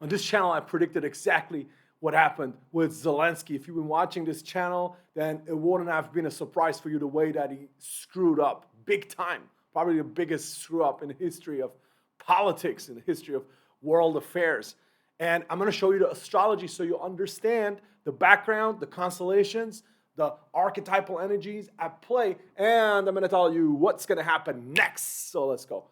On this channel, I predicted exactly what happened with Zelensky. If you've been watching this channel, then it wouldn't have been a surprise for you the way that he screwed up big time. Probably the biggest screw up in the history of politics, in the history of world affairs. And I'm going to show you the astrology so you understand the background, the constellations, the archetypal energies at play, and I'm going to tell you what's going to happen next. So let's go.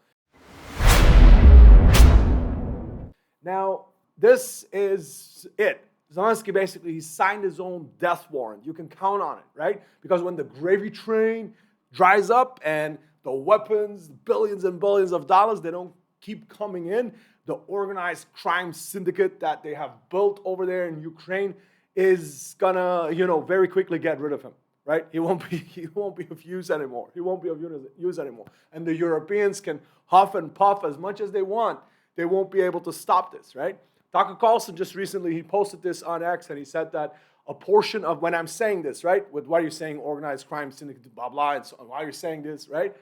Now, this is it. Zelensky basically, he signed his own death warrant. You can count on it, right? Because when the gravy train dries up and the weapons, billions and billions of dollars, they don't keep coming in, the organized crime syndicate that they have built over there in Ukraine is gonna, very quickly get rid of him, right? He won't be of use anymore. He won't be of use anymore. And the Europeans can huff and puff as much as they want. They won't be able to stop this, right? Tucker Carlson just recently, he posted this on X and he said that a portion of, when I'm saying this, right, with why you're saying organized crime syndicate, blah, blah, and so on, why you're saying this, right?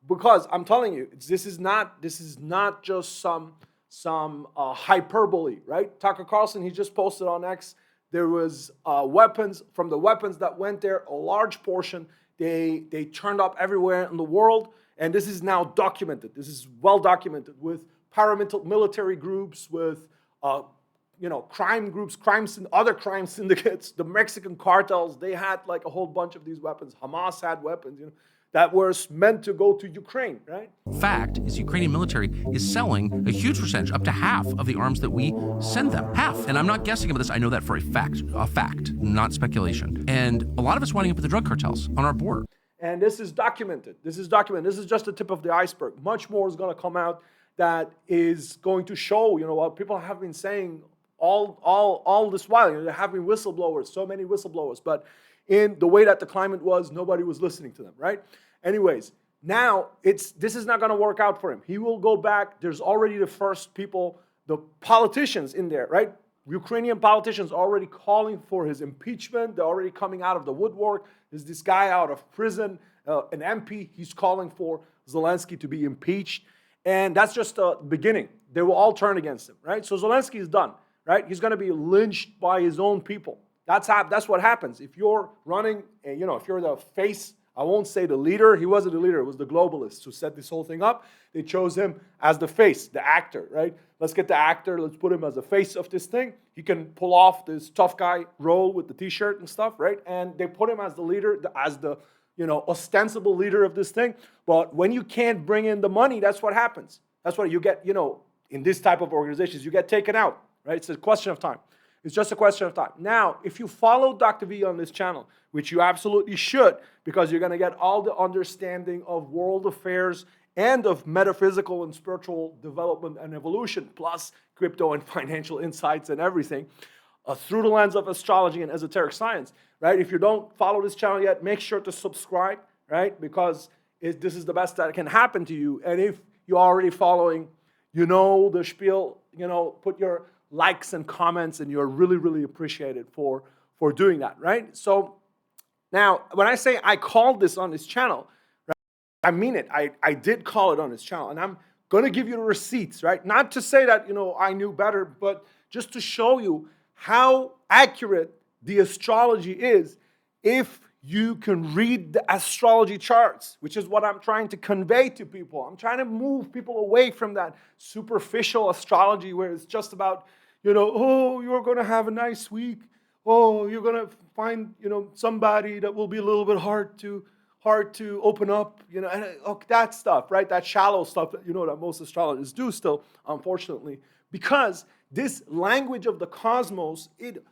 Because I'm telling you, this is not just some hyperbole, right? Tucker Carlson, he just posted on X, there was weapons, from the weapons that went there, a large portion, they turned up everywhere in the world, and this is now documented. This is well documented with paramilitary groups, with crime groups, other crime syndicates, the Mexican cartels. They had like a whole bunch of these weapons. Hamas had weapons, that were meant to go to Ukraine, right? Fact is, Ukrainian military is selling a huge percentage, up to half of the arms that we send them. Half. And I'm not guessing about this. I know that for a fact, not speculation. And a lot of it's winding up with the drug cartels on our border. And this is documented. This is just the tip of the iceberg. Much more is going to come out that is going to show, what people have been saying all this while. There have been whistleblowers, so many whistleblowers, but in the way that the climate was, nobody was listening to them, right? Anyways, now this is not going to work out for him. He will go back. There's already the first people, the politicians in there, right? Ukrainian politicians already calling for his impeachment. They're already coming out of the woodwork. There's this guy out of prison, an MP. He's calling for Zelensky to be impeached. And that's just the beginning. They will all turn against him, right? So Zelensky is done, right? He's going to be lynched by his own people. That's what happens. If you're running, if you're the face, I won't say the leader. He wasn't the leader. It was the globalists who set this whole thing up. They chose him as the face, the actor, right? Let's get the actor. Let's put him as the face of this thing. He can pull off this tough guy role with the T-shirt and stuff, right? And they put him as the leader, as the ostensible leader of this thing. But when you can't bring in the money, that's what happens. That's what you get, in this type of organizations, you get taken out, right? It's a question of time. It's just a question of time. Now, if you follow Dr. V on this channel, which you absolutely should, because you're going to get all the understanding of world affairs and of metaphysical and spiritual development and evolution, plus crypto and financial insights and everything, through the lens of astrology and esoteric science, right? If you don't follow this channel yet, make sure to subscribe, right? Because this is the best that can happen to you. And if you're already following, the spiel, put your likes and comments, and you're really, really appreciated for doing that, right? So now, when I say I called this on this channel, right, I mean it. I did call it on this channel, and I'm going to give you the receipts, right? Not to say that, I knew better, but just to show you how accurate the astrology is if you can read the astrology charts, which is what I'm trying to convey to people. I'm trying to move people away from that superficial astrology where it's just about, oh, you're going to have a nice week. Oh, you're going to find, somebody that will be a little bit hard to open up, and that stuff, right? That shallow stuff that, that most astrologers do still, unfortunately, because this language of the cosmos, it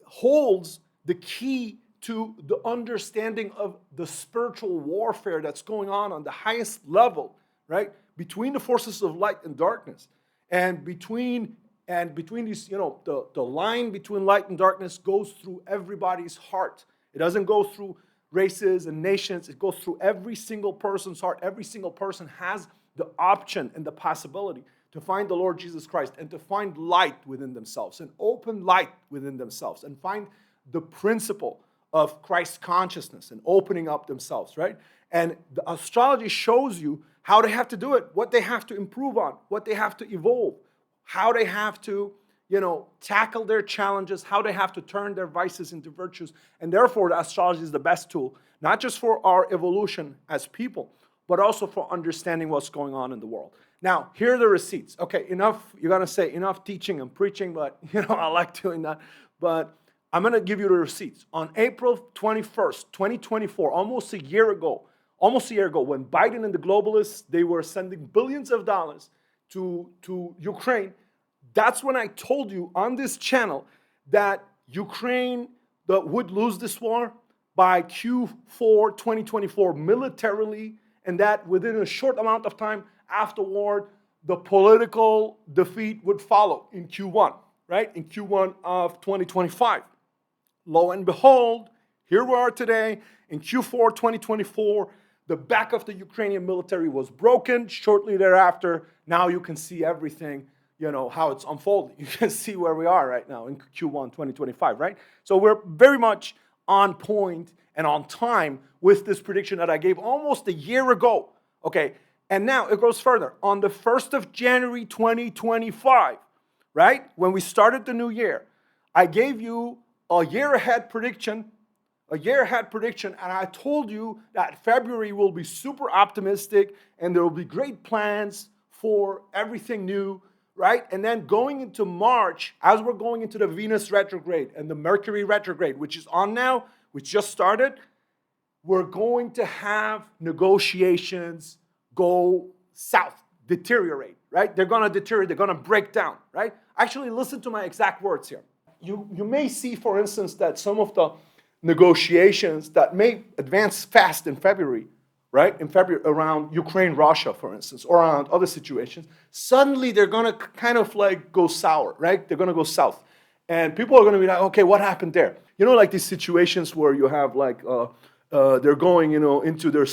holds the key to the understanding of the spiritual warfare that's going on the highest level, right? Between the forces of light and darkness. And between these, the line between light and darkness goes through everybody's heart. It doesn't go through races and nations. It goes through every single person's heart. Every single person has the option and the possibility to find the Lord Jesus Christ and to find light within themselves, an open light within themselves, and find the principle of Christ consciousness and opening up themselves, right? And the astrology shows you how they have to do it, what they have to improve on, what they have to evolve, how they have to, tackle their challenges, how they have to turn their vices into virtues. And therefore, the astrology is the best tool, not just for our evolution as people, but also for understanding what's going on in the world. Now, here are the receipts. Okay, enough, you're going to say enough teaching and preaching, but I like doing that. But I'm going to give you the receipts. On April 21st, 2024, almost a year ago, when Biden and the globalists, they were sending billions of dollars to Ukraine, that's when I told you on this channel that Ukraine would lose this war by Q4 2024 militarily, and that within a short amount of time afterward, the political defeat would follow in Q1, right? In Q1 of 2025. Lo and behold, here we are today in Q4 2024. The back of the Ukrainian military was broken. Shortly thereafter, now you can see everything, how it's unfolding. You can see where we are right now in Q1 2025, right? So we're very much on point and on time with this prediction that I gave almost a year ago. Okay, and now it goes further. On the 1st of January 2025, right, when we started the new year, I gave you a year ahead prediction, and I told you that February will be super optimistic and there will be great plans for everything new, right? And then going into March, as we're going into the Venus retrograde and the Mercury retrograde, which is on now, which just started, we're going to have negotiations go south, deteriorate, right? They're going to deteriorate, they're going to break down, right? Actually, listen to my exact words here. You may see, for instance, that some of the negotiations that may advance fast in February, right? In February, around Ukraine, Russia, for instance, or around other situations, suddenly they're going to kind of like go sour, right? They're going to go south. And people are going to be like, okay, what happened there? Like these situations where you have like, they're going, into their,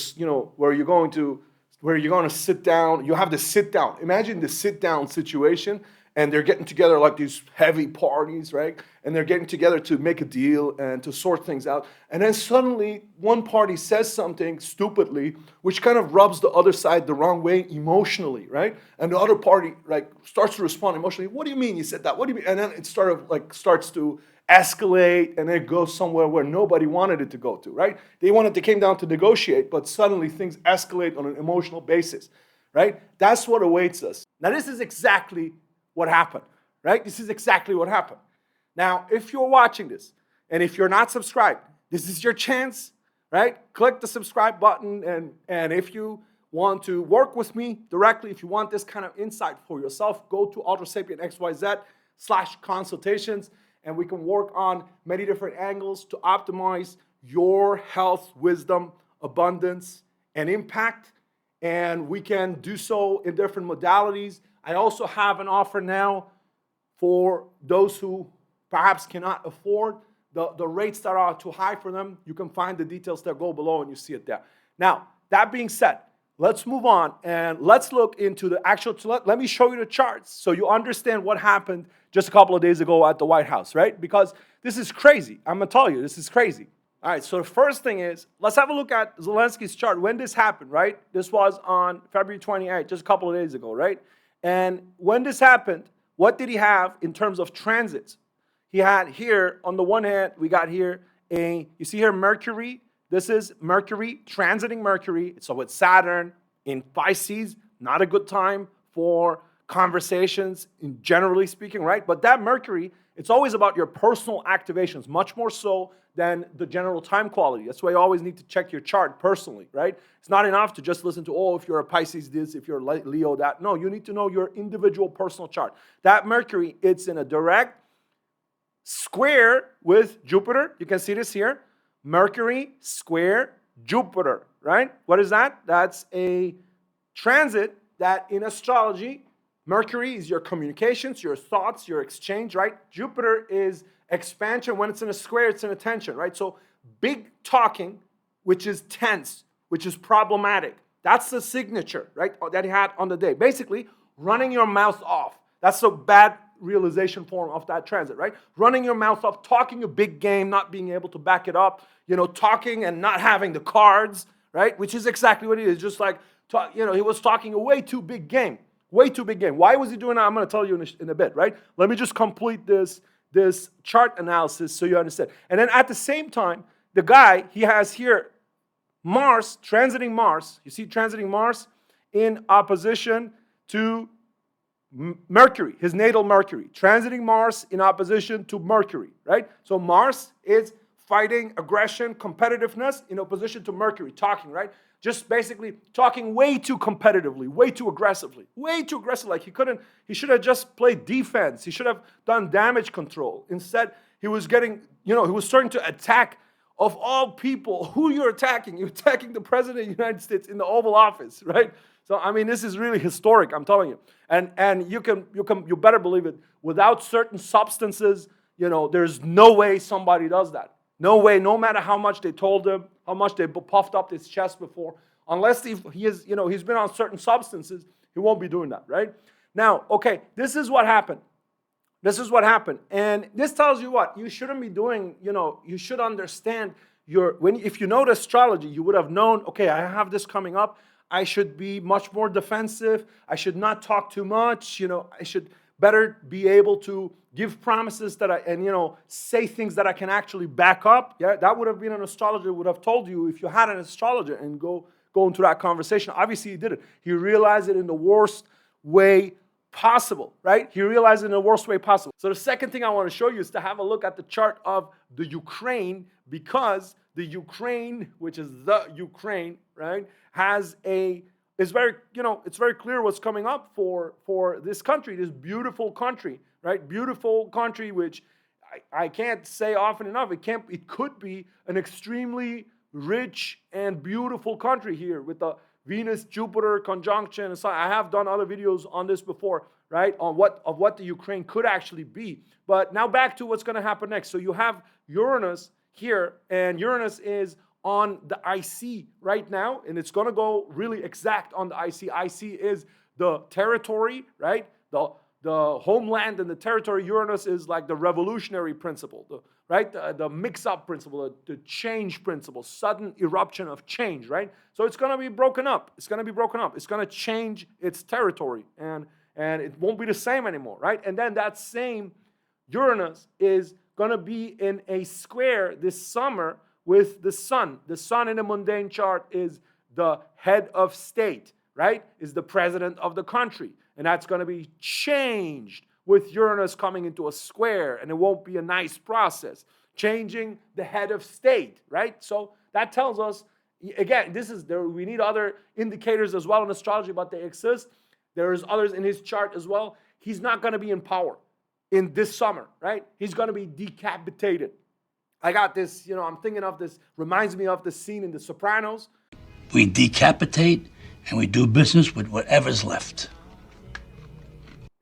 where you're going to sit down. You have the sit down. Imagine the sit down situation. And they're getting together like these heavy parties, right? And they're getting together to make a deal and to sort things out. And then suddenly one party says something stupidly, which kind of rubs the other side the wrong way emotionally, right? And the other party starts to respond emotionally. What do you mean you said that? What do you mean? And then it starts to escalate, and it goes somewhere where nobody wanted it to go to, right? They came down to negotiate, but suddenly things escalate on an emotional basis, right? That's what awaits us. Now, this is exactly what happened, right? This is exactly what happened. Now, if you're watching this, and if you're not subscribed, this is your chance, right? Click the subscribe button, and if you want to work with me directly, if you want this kind of insight for yourself, go to Ultrasapient XYZ/consultations, and we can work on many different angles to optimize your health, wisdom, abundance, and impact. And we can do so in different modalities. I also have an offer now for those who perhaps cannot afford the rates that are too high for them. You can find the details that go below and you see it there. Now, that being said, let's move on and let's look into the actual, let me show you the charts so you understand what happened just a couple of days ago at the White House, right? Because this is crazy. I'm going to tell you, this is crazy. All right, so the first thing is, let's have a look at Zelensky's chart. When this happened, right? This was on February 28th, just a couple of days ago, right? And when this happened, what did he have in terms of transits? He had here, on the one hand, we got here you see here Mercury. This is Mercury, transiting Mercury. So it's Saturn in Pisces, not a good time for conversations, generally speaking, right? But that Mercury, it's always about your personal activations, much more so than the general time quality. That's why you always need to check your chart personally, right? It's not enough to just listen to, if you're a Pisces this, if you're a Leo that. No, you need to know your individual personal chart. That Mercury, it's in a direct square with Jupiter. You can see this here. Mercury square Jupiter, right? What is that? That's a transit that in astrology, Mercury is your communications, your thoughts, your exchange, right? Jupiter is expansion. When it's in a square, it's in a tension, right? So big talking, which is tense, which is problematic. That's the signature, right, that he had on the day. Basically, running your mouth off. That's a bad realization form of that transit, right? Running your mouth off, talking a big game, not being able to back it up, talking and not having the cards, right? Which is exactly what it is. Just like, he was talking a way too big game. Way too big game. Why was he doing that? I'm going to tell you in a bit, right? Let me just complete this chart analysis so you understand. And then at the same time, the guy, he has here Mars, transiting Mars. You see transiting Mars in opposition to Mercury, his natal Mercury. Transiting Mars in opposition to Mercury, right? So Mars is fighting aggression, competitiveness in opposition to Mercury, talking, right? Just basically talking way too competitively, way too aggressively, Like he should have just played defense. He should have done damage control. Instead, he was getting, he was starting to attack. Of all people, who you're attacking? You're attacking the President of the United States in the Oval Office, right? So, I mean, this is really historic, I'm telling you. And you better believe it. Without certain substances, there's no way somebody does that. No way, no matter how much they told him, how much they puffed up his chest before. Unless he's been on certain substances, he won't be doing that, right? Now, okay, this is what happened. And this tells you what you shouldn't be doing. You should understand if you know the astrology, you would have known, okay, I have this coming up. I should be much more defensive. I should not talk too much. I should better be able to give promises say things that I can actually back up. Yeah, that would have been an astrologer would have told you if you had an astrologer and go into that conversation. Obviously, he didn't. He realized it in the worst way possible, right? He realized it in the worst way possible. So the second thing I want to show you is to have a look at the chart of the Ukraine, because the Ukraine, which is the Ukraine, right, it's very clear what's coming up for this country, this beautiful country, right? Beautiful country, which I can't say often enough. It could be an extremely rich and beautiful country here with the Venus-Jupiter conjunction. And so I have done other videos on this before, right? On what the Ukraine could actually be. But now back to what's going to happen next. So you have Uranus here, and Uranus is on the IC right now, and it's going to go really exact on the IC. IC is the territory, right? The homeland and the territory. Uranus is like the revolutionary principle, the mix-up principle, the change principle, sudden eruption of change, right? So it's going to be broken up. It's going to change its territory, and it won't be the same anymore, right? And then that same Uranus is going to be in a square this summer with the sun. The sun in a mundane chart is the head of state, right? Is the president of the country. And that's going to be changed with Uranus coming into a square, and it won't be a nice process. Changing the head of state, right? So that tells us, again, we need other indicators as well in astrology, but they exist. There's others in his chart as well. He's not going to be in power in this summer, right? He's going to be decapitated. I got this, I'm thinking of this, reminds me of the scene in The Sopranos. We decapitate and we do business with whatever's left.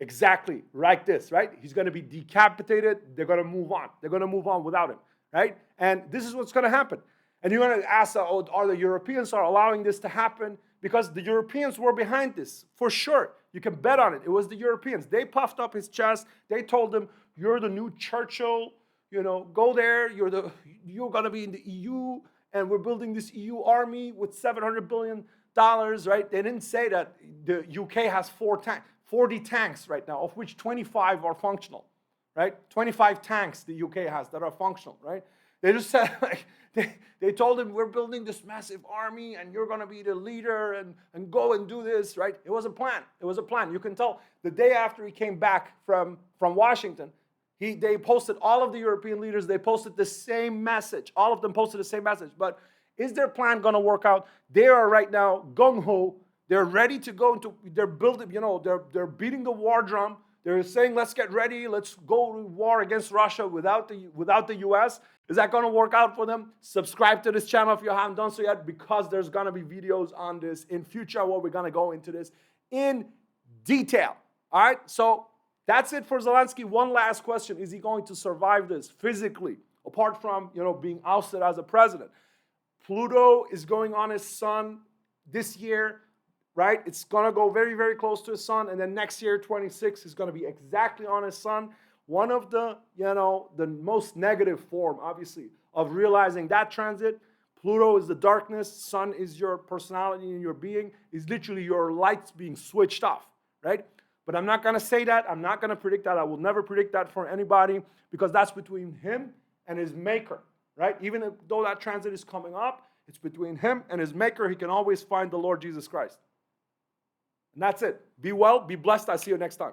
Exactly, like this, right? He's going to be decapitated. They're going to move on. They're going to move on without him, right? And this is what's going to happen. And you're going to ask, are the Europeans allowing this to happen? Because the Europeans were behind this, for sure. You can bet on it. It was the Europeans. They puffed up his chest. They told him, you're the new Churchill. Go there. You're going to be in the EU, and we're building this EU army with $700 billion, right? They didn't say that the UK has 40 tanks right now, of which 25 are functional, right? 25 tanks the UK has that are functional, right? They just said, they told him, we're building this massive army, and you're going to be the leader, and go and do this, right? It was a plan. You can tell the day after he came back from Washington, they posted, all of the European leaders, they posted the same message. All of them posted the same message. But is their plan going to work out? They are right now gung-ho. They're ready to go into, they're building, they're beating the war drum. They're saying, let's get ready. Let's go to war against Russia without the U.S. Is that going to work out for them? Subscribe to this channel if you haven't done so yet, because there's going to be videos on this in future where we're going to go into this in detail. All right, so that's it for Zelensky. One last question. Is he going to survive this physically, apart from, being ousted as a president? Pluto is going on his sun this year, right? It's going to go very, very close to his sun. And then next year, 26, is going to be exactly on his sun. One of the, the most negative form, obviously, of realizing that transit. Pluto is the darkness. Sun is your personality and your being. Is literally your lights being switched off, right? But I'm not going to say that. I'm not going to predict that. I will never predict that for anybody because that's between him and his maker, right? Even though that transit is coming up, it's between him and his maker. He can always find the Lord Jesus Christ. And that's it. Be well, be blessed. I'll see you next time.